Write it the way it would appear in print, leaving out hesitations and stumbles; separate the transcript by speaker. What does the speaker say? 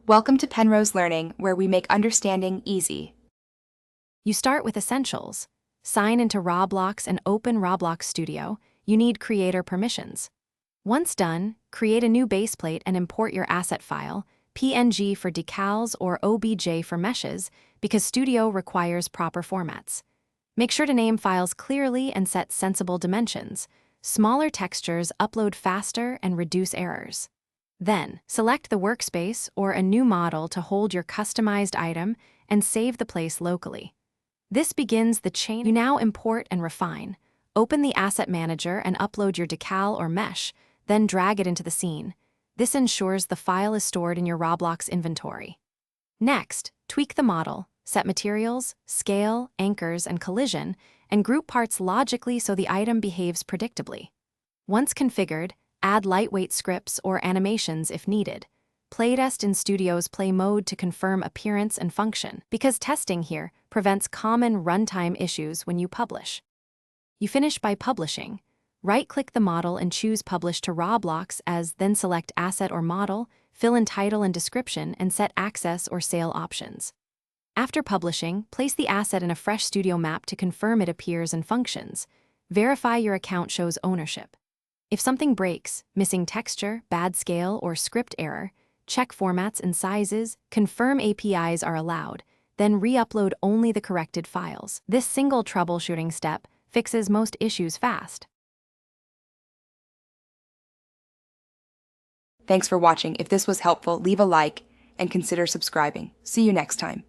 Speaker 1: Welcome to Penrose Learning, where we make understanding easy.
Speaker 2: You start with essentials. Sign into Roblox and open Roblox Studio. You need creator permissions. Once done, create a new baseplate and import your asset file, PNG for decals or OBJ for meshes, because Studio requires proper formats. Make sure to name files clearly and set sensible dimensions. Smaller textures upload faster and reduce errors. Then, select the workspace or a new model to hold your customized item and save the place locally. This begins the chain. You now import and refine. Open the Asset Manager and upload your decal or mesh, then drag it into the scene. This ensures the file is stored in your Roblox inventory. Next, tweak the model, set materials, scale, anchors, and collision, and group parts logically so the item behaves predictably. Once configured, add lightweight scripts or animations if needed. Playtest in Studio's Play mode to confirm appearance and function, because testing here prevents common runtime issues when you publish. You finish by publishing. Right-click the model and choose Publish to Roblox then select Asset or Model, fill in title and description, and set access or sale options. After publishing, place the asset in a fresh Studio map to confirm it appears and functions. Verify your account shows ownership. If something breaks, missing texture, bad scale, or script error, check formats and sizes, confirm APIs are allowed, then re-upload only the corrected files. This single troubleshooting step fixes most issues fast.
Speaker 1: Thanks for watching. If this was helpful, leave a like and consider subscribing. See you next time.